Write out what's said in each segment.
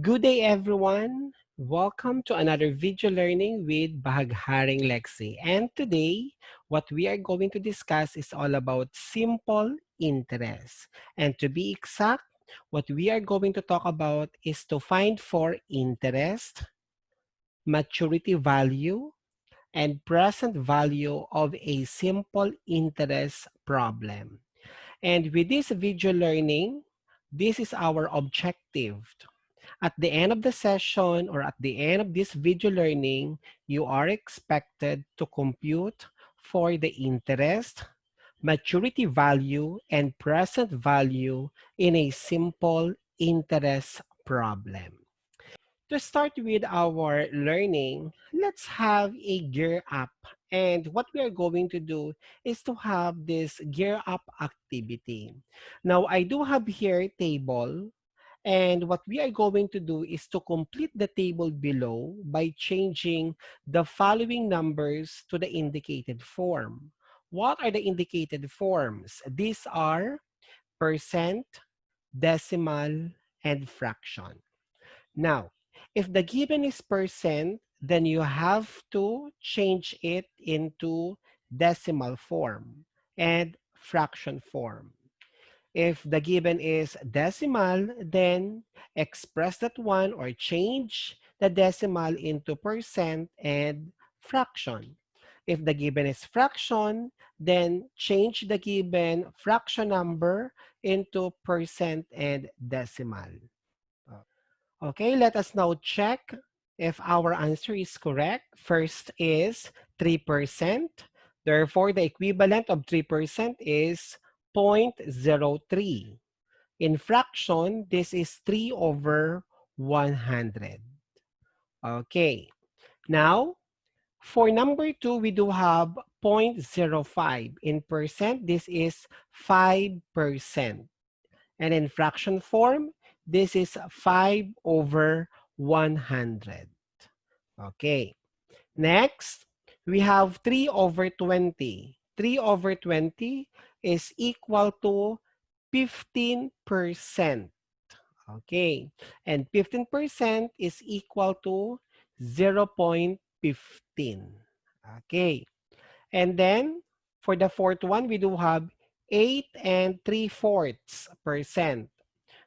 Good day, everyone. Welcome to another video learning with Bahagharing Lexi. And today, what we are going to discuss is all about simple interest. And to be exact, what we are going to talk about is to find for interest, maturity value, and present value of a simple interest problem. And with this video learning, this is our objective. At the end of the session or at the end of this video learning, you are expected to compute for the interest, maturity value, and present value in a simple interest problem. To start with our learning, let's have a gear up. And what we are going to do is to have this gear up activity. Now, I do have here a table. And what we are going to do is to complete the table below by changing the following numbers to the indicated form. What are the indicated forms? These are percent, decimal, and fraction. Now, if the given is percent, then you have to change it into decimal form and fraction form. If the given is decimal, then express that one or change the decimal into percent and fraction. If the given is fraction, then change the given fraction number into percent and decimal. Okay, let us now check if our answer is correct. First is 3%. Therefore, the equivalent of 3% is 0.03. In fraction, this is 3 over 100. Okay. Now, for number 2, we do have 0.05. In percent, this is 5%. And in fraction form, this is 5 over 100. Okay. Next, we have 3 over 20. 3 over 20 is equal to 15%. Okay. And 15% is equal to 0.15. Okay. And then, for the fourth one, we do have 8 and 3/4%.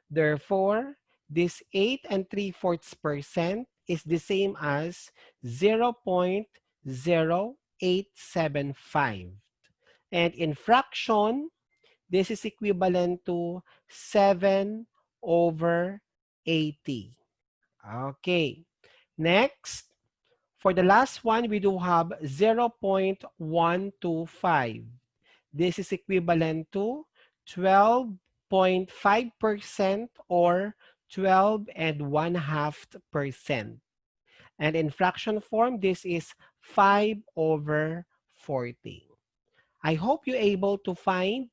Therefore, this 8 and 3/4% is the same as 0.0875. And in fraction, this is equivalent to 7 over 80. Okay. Next, for the last one, we do have 0.125. This is equivalent to 12.5% or 12 and 1/2%. And in fraction form, this is 5 over 40. I hope you're able to find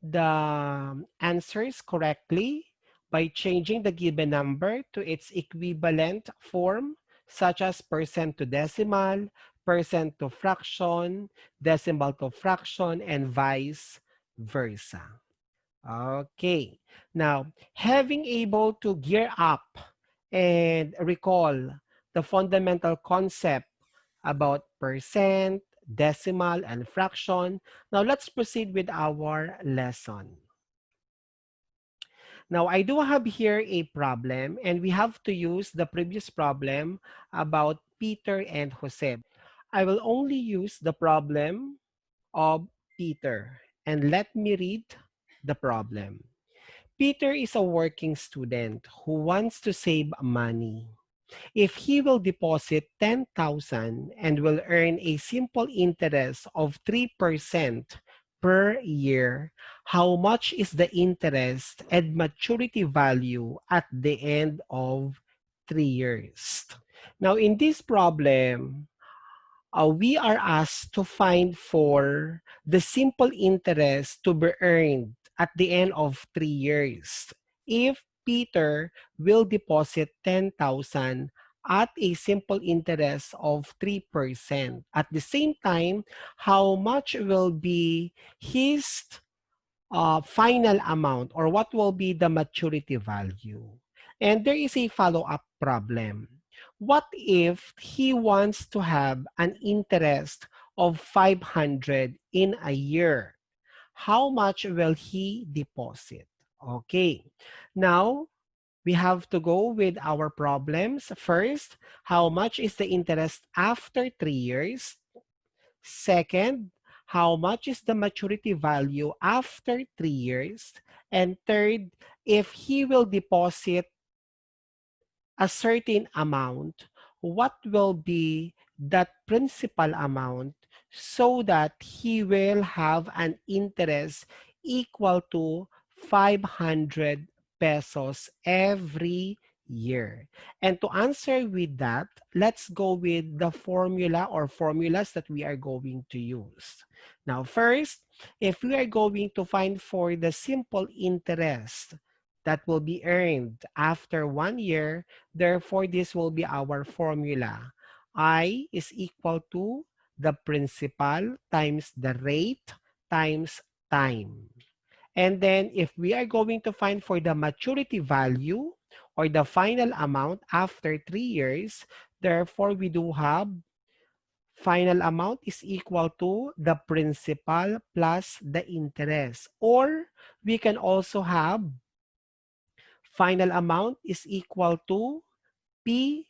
the answers correctly by changing the given number to its equivalent form, such as percent to decimal, percent to fraction, decimal to fraction, and vice versa. Okay. Now, having able to gear up and recall the fundamental concept about percent, decimal, and fraction, now let's proceed with our lesson. Now, I do have here a problem, and we have to use the previous problem about Peter and Jose. I will only use the problem of Peter, and let me read the problem. Peter is a working student who wants to save money. If he will deposit 10,000 and will earn a simple interest of 3% per year, how much is the interest and maturity value at the end of 3 years? Now, in this problem, we are asked to find for the simple interest to be earned at the end of 3 years. If Peter will deposit 10,000 at a simple interest of 3%. At the same time, how much will be his final amount, or what will be the maturity value? And there is a follow-up problem. What if he wants to have an interest of 500 in a year? How much will he deposit? Okay. Now, we have to go with our problems. First, how much is the interest after 3 years? Second, how much is the maturity value after 3 years? And third, if he will deposit a certain amount, what will be that principal amount so that he will have an interest equal to 500 pesos every year. And to answer with that, let's go with the formula or formulas that we are going to use. Now, first, if we are going to find for the simple interest that will be earned after 1 year, therefore, this will be our formula. I is equal to the principal times the rate times time. And then if we are going to find for the maturity value or the final amount after 3 years, therefore we do have final amount is equal to the principal plus the interest. Or we can also have final amount is equal to P,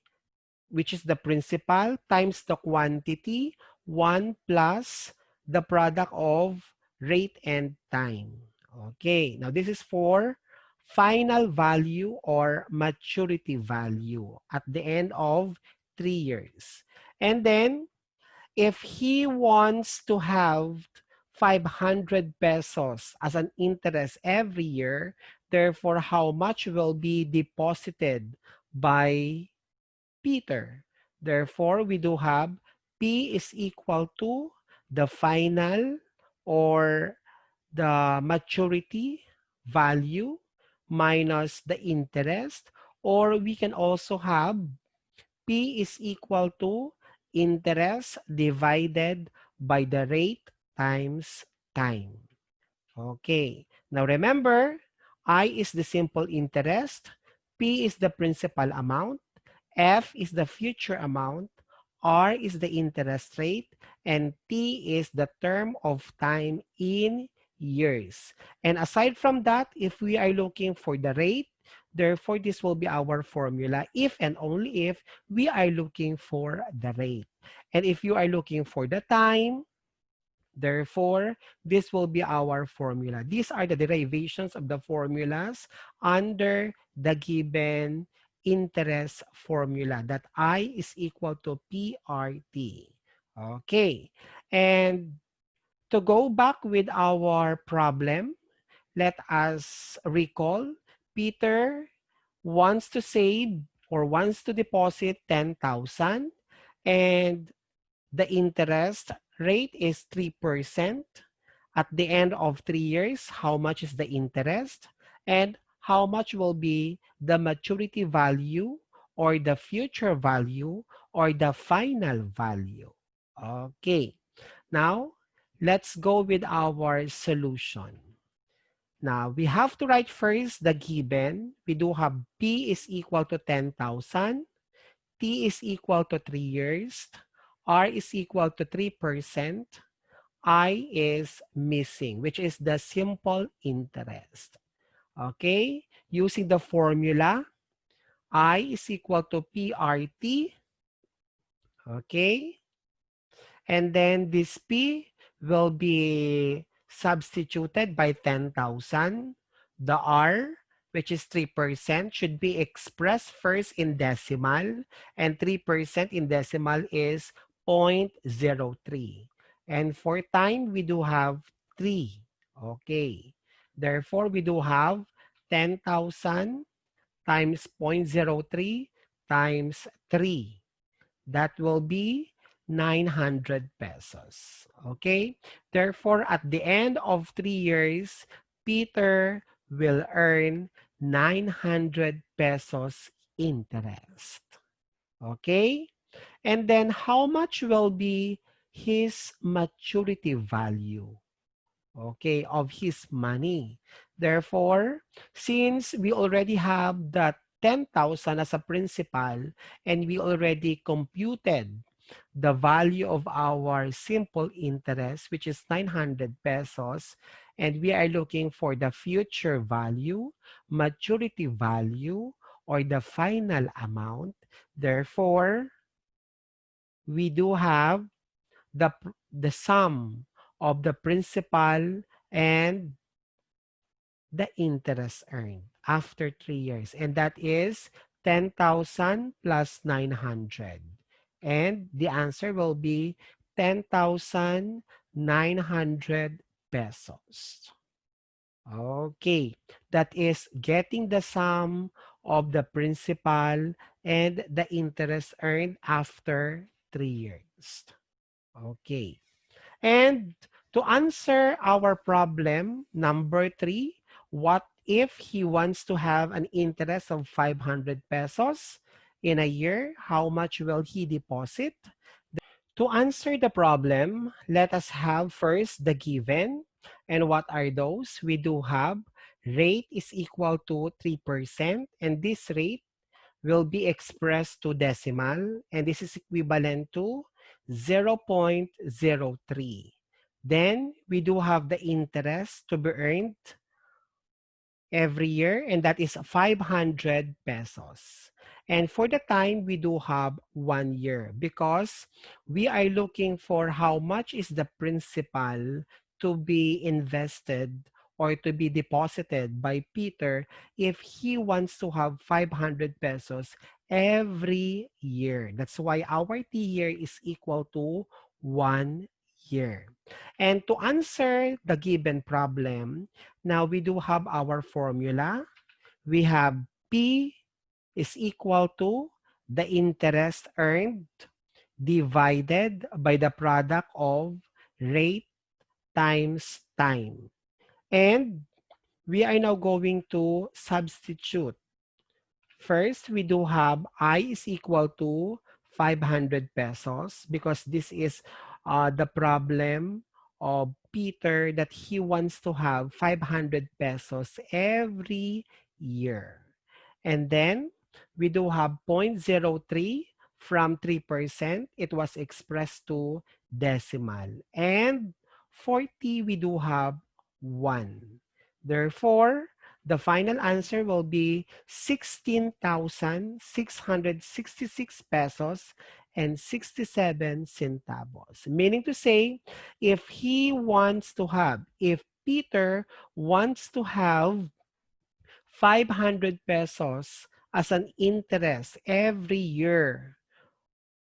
which is the principal, times the quantity, 1 plus the product of rate and time. Okay, now this is for final value or maturity value at the end of 3 years. And then, if he wants to have 500 pesos as an interest every year, therefore, how much will be deposited by Peter? Therefore, we do have P is equal to the final or the maturity value minus the interest, or we can also have P is equal to interest divided by the rate times time. Okay. Now remember, I is the simple interest, P is the principal amount, F is the future amount, R is the interest rate, and T is the term of time in years. And aside from that, if we are looking for the rate, therefore this will be our formula if and only if we are looking for the rate. And if you are looking for the time, therefore, this will be our formula. These are the derivations of the formulas under the given interest formula that I is equal to PRT. Okay. And to go back with our problem, let us recall Peter wants to save or wants to deposit 10,000 and the interest rate is 3%. At the end of 3 years, how much is the interest? And how much will be the maturity value or the future value or the final value? Okay. Now, let's go with our solution. Now, we have to write first the given. We do have P is equal to 10,000. T is equal to 3 years, R is equal to 3%, I is missing, which is the simple interest. Okay? Using the formula, I is equal to PRT. Okay? And then this P will be substituted by 10,000. The R, which is 3%, should be expressed first in decimal. And 3% in decimal is 0.03. And for time, we do have 3. Okay. Therefore, we do have 10,000 times 0.03 times 3. That will be 900 pesos. Okay? Therefore, at the end of 3 years, Peter will earn 900 pesos interest. Okay? And then how much will be his maturity value? Okay, of his money. Therefore, since we already have that 10,000 as a principal and we already computed the value of our simple interest, which is 900 pesos, and we are looking for the future value, maturity value, or the final amount. Therefore, we do have the sum of the principal and the interest earned after 3 years, and that is 10,000 plus 900. And the answer will be 10,900 pesos. Okay, that is getting the sum of the principal and the interest earned after 3 years. Okay. And to answer our problem, number 3, what if he wants to have an interest of 500 pesos in a year? How much will he deposit? To answer the problem, let us have first the given. And what are those? We do have rate is equal to 3%, and this rate will be expressed to decimal, and this is equivalent to 0.03. Then we do have the interest to be earned every year, and that is 500 pesos. And for the time, we do have 1 year because we are looking for how much is the principal to be invested or to be deposited by Peter if he wants to have 500 pesos every year. That's why our T year is equal to 1 year. And to answer the given problem, now we do have our formula. We have P is equal to the interest earned divided by the product of rate times time. And we are now going to substitute. First, we do have I is equal to 500 pesos because this is the problem of Peter that he wants to have 500 pesos every year. And then we do have 0.03 from 3%. It was expressed to decimal. And 40, we do have 1. Therefore, the final answer will be 16,666 pesos and 67 centavos. Meaning to say, if Peter wants to have 500 pesos as an interest every year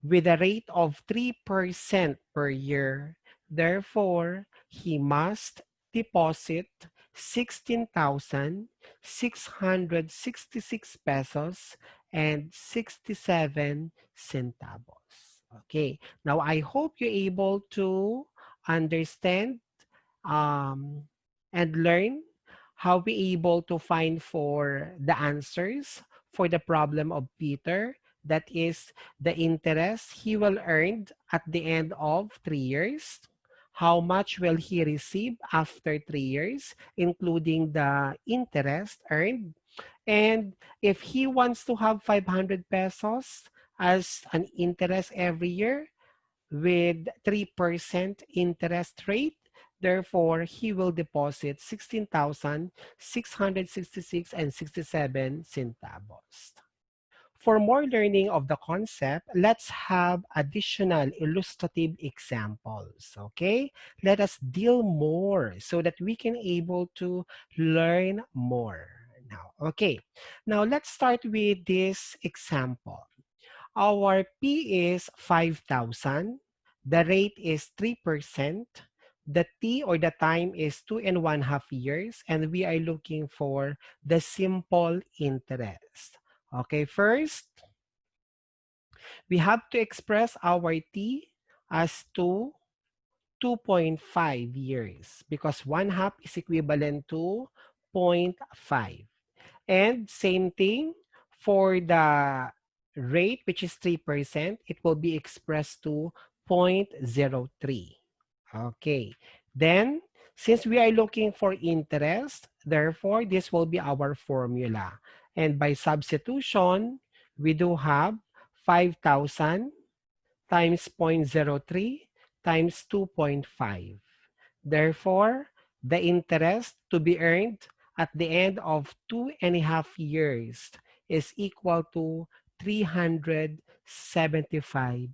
with a rate of 3% per year. Therefore, he must deposit 16,666 pesos and 67 centavos. Okay, now I hope you're able to understand um, and learn how we able to find for the answers for the problem of Peter. That is the interest he will earn at the end of 3 years. How much will he receive after 3 years, including the interest earned? And if he wants to have 500 pesos as an interest every year, with 3% interest rate. Therefore, he will deposit 16,666 and 67 centavos. For more learning of the concept, let's have additional illustrative examples, okay? Let us deal more so that we can able to learn more. Now, okay. Now, let's start with this example. Our P is 5,000. The rate is 3%. The T or the time is 2.5 years. And we are looking for the simple interest. Okay, first, we have to express our T as 2.5 years because 1/2 is equivalent to 0.5. And same thing for the rate, which is 3%, it will be expressed to 0.03. Okay. Then, since we are looking for interest, therefore, this will be our formula. And by substitution, we do have 5,000 times 0.03 times 2.5. Therefore, the interest to be earned at the end of 2.5 years is equal to 375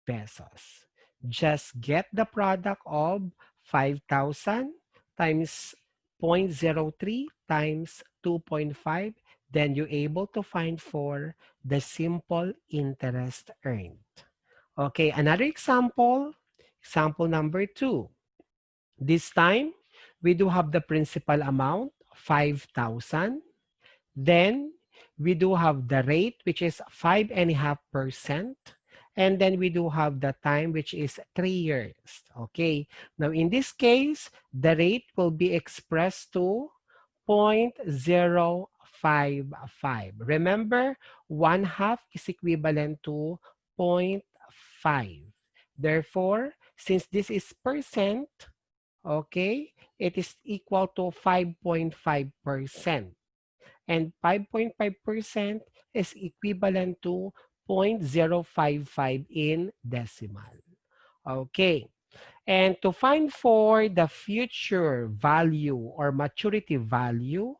pesos. Just get the product of 5,000 times 0.03 times 2.5, then you're able to find for the simple interest earned. Okay, another example number 2. This time, we do have the principal amount, 5,000. Then, we do have the rate, which is 5.5%. And then we do have the time, which is 3 years. Okay. Now, in this case, the rate will be expressed to 0.055. Remember, 1/2 is equivalent to zero point 0.5. Therefore, since this is percent, okay, it is equal to 5.5%. And 5.5% is equivalent to 0.055 in decimal. Okay. And to find for the future value or maturity value,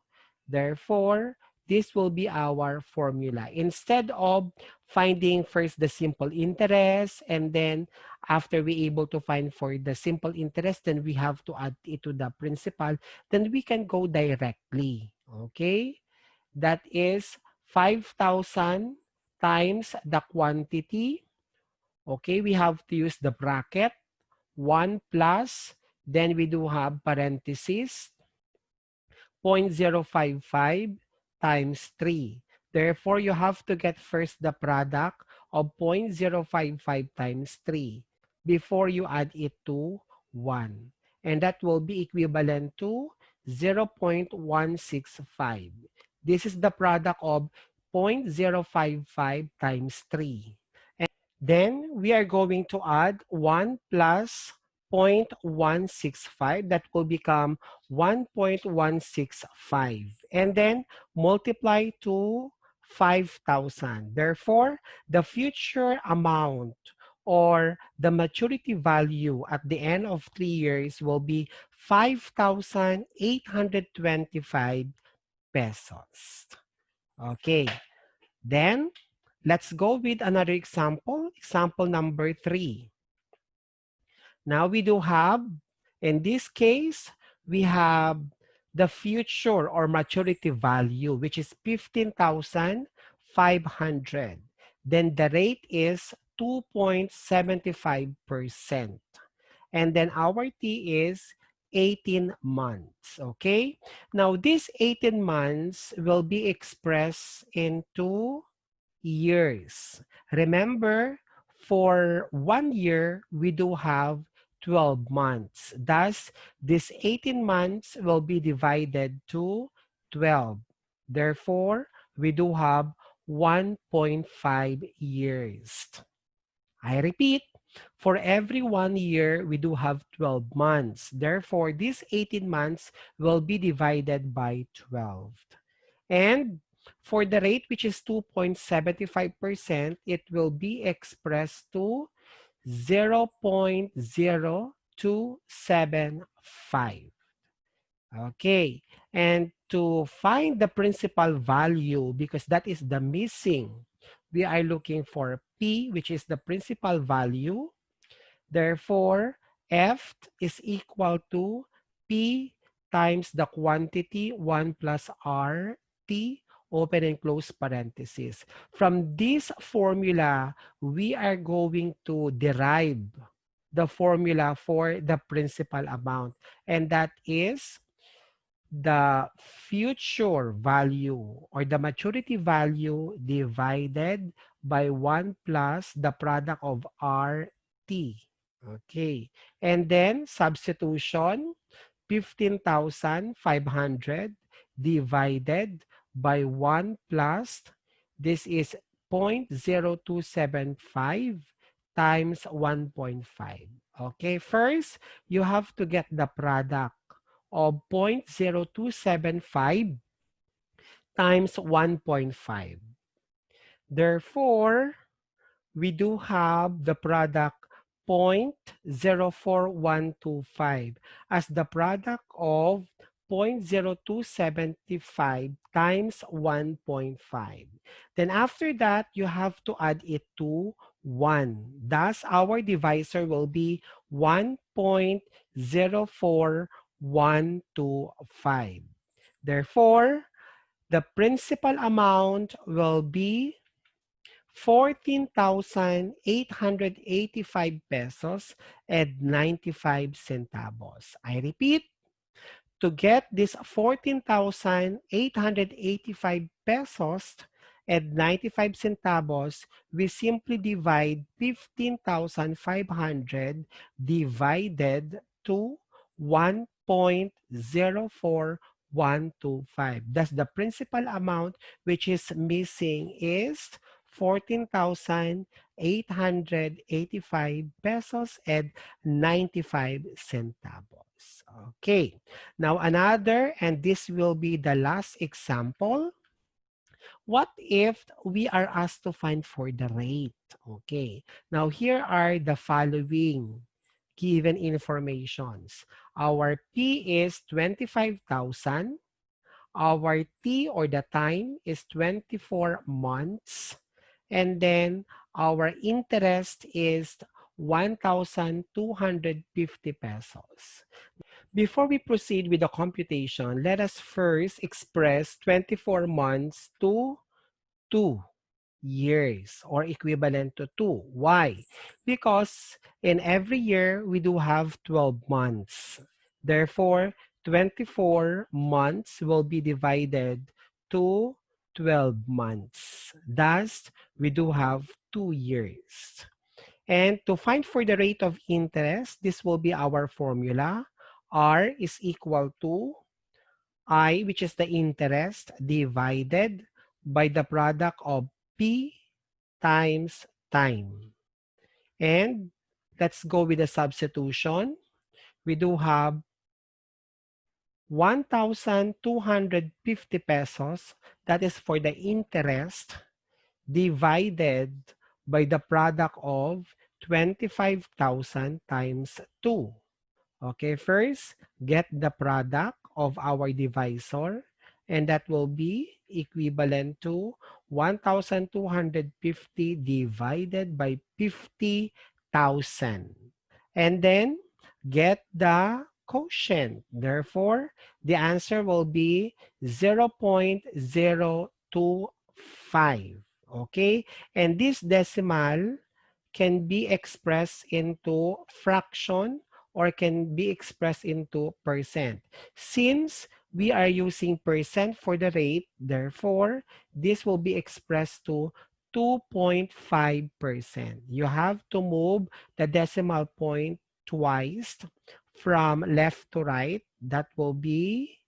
therefore, this will be our formula. Instead of finding first the simple interest, and then after we able to find for the simple interest, then we have to add it to the principal, then we can go directly. Okay? That is 5,000 times the quantity. Okay, we have to use the bracket 1 plus, then we do have parentheses, 0.055 times 3. Therefore, you have to get first the product of 0.055 times 3 before you add it to 1. And that will be equivalent to 0.165. This is the product of 0.055 times 3. Then we are going to add 1 plus 0.165. That will become 1.165. And then multiply to 5,000. Therefore, the future amount or the maturity value at the end of 3 years will be 5,825 pesos. Okay. Then let's go with another example. Example number 3. Now we do have, in this case, we have the future or maturity value, which is 15,500. Then the rate is 2.75%. And then our T is 18 months. Okay? Now, these 18 months will be expressed into years. Remember, for 1 year, we do have 12 months. Thus, this 18 months will be divided to 12. Therefore, we do have 1.5 years. I repeat, for every 1 year, we do have 12 months. Therefore, these 18 months will be divided by 12. And for the rate, which is 2.75%, it will be expressed to 0.0275. Okay. And to find the principal value, because that is the missing, we are looking for P, which is the principal value. Therefore, F is equal to P times the quantity 1 plus R T, open and close parenthesis. From this formula, we are going to derive the formula for the principal amount. And that is the future value or the maturity value divided by 1 plus the product of RT. Okay. And then substitution, 15,500 divided by 1 plus, this is 0.0275 times 1.5. Okay. First, you have to get the product of 0.0275 times 1.5. Therefore, we do have the product 0.04125 as the product of 0.0275 times 1.5. Then after that, you have to add it to 1. Thus, our divisor will be 1.04125. Therefore, the principal amount will be 14,885 pesos and 95 centavos. I repeat, to get this 14,885 pesos and 95 centavos, we simply divide 15,500 divided to 1.04125. Thus, the principal amount which is missing is 14,885 pesos and 95 centavos. Okay. Now another, and this will be the last example. What if we are asked to find for the rate? Okay. Now here are the following given informations. Our P is 25,000. Our T or the time is 24 months. And then our interest is 1,250 pesos. Before we proceed with the computation, let us first express 24 months to 2 years or equivalent to 2. Why? Because in every year, we do have 12 months. Therefore, 24 months will be divided to 12 months. Thus, we do have 2 years. And to find for the rate of interest, this will be our formula. R is equal to I, which is the interest, divided by the product of P times time. And let's go with the substitution. We do have 1,250 pesos. That is for the interest divided by the product of 25,000 times 2. Okay, first, get the product of our divisor, and that will be equivalent to 1,250 divided by 50,000. And then, get the quotient. Therefore, the answer will be 0.025. Okay, and this decimal can be expressed into fraction or can be expressed into percent. Since we are using percent for the rate, therefore, this will be expressed to 2.5%. You have to move the decimal point twice from left to right. That will be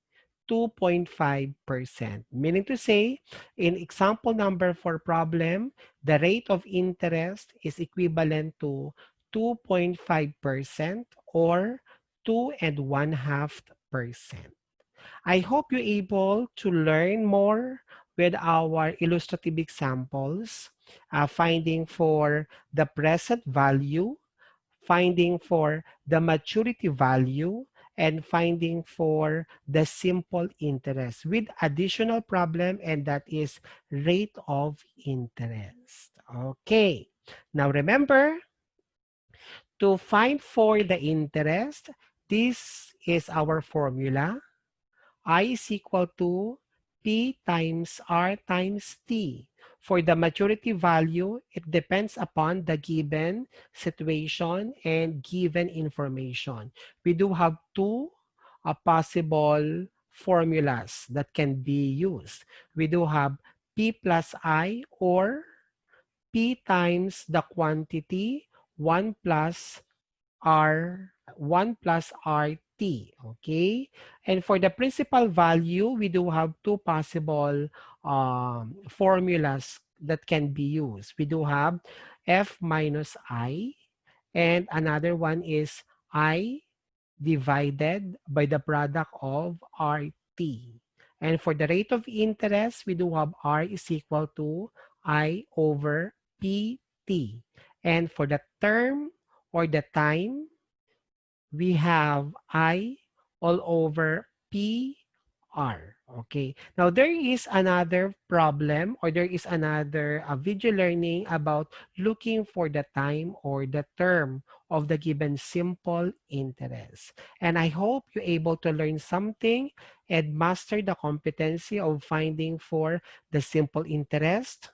2.5%. Meaning to say, in example number 4 problem, the rate of interest is equivalent to 2.5% or 2.5%. I hope you're able to learn more with our illustrative examples, finding for the present value, finding for the maturity value, and finding for the simple interest with additional problem, and that is rate of interest. Okay. Now remember, to find for the interest, this is our formula. I is equal to P times R times T. For the maturity value, it depends upon the given situation and given information. We do have two possible formulas that can be used. We do have P plus I or P times the quantity 1 plus RT. Okay, and for the principal value, we do have two possible formulas that can be used. We do have F minus I, and another one is I divided by the product of RT. And for the rate of interest, we do have R is equal to I over PT. And for the term or the time, we have I all over PR. Okay. Now, there is another problem or there is another video learning about looking for the time or the term of the given simple interest. And I hope you're able to learn something and master the competency of finding for the simple interest,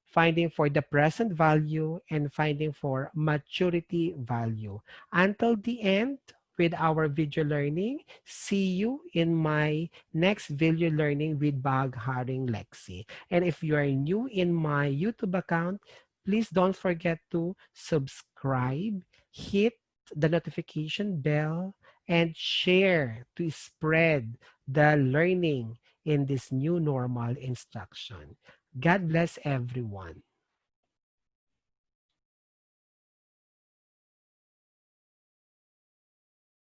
finding for the present value, and finding for maturity value. Until the end with our video learning, see you in my next video learning with Bagharing Lexi. And if you are new in my YouTube account, please don't forget to subscribe, hit the notification bell, and share to spread the learning in this new normal instruction. God bless everyone.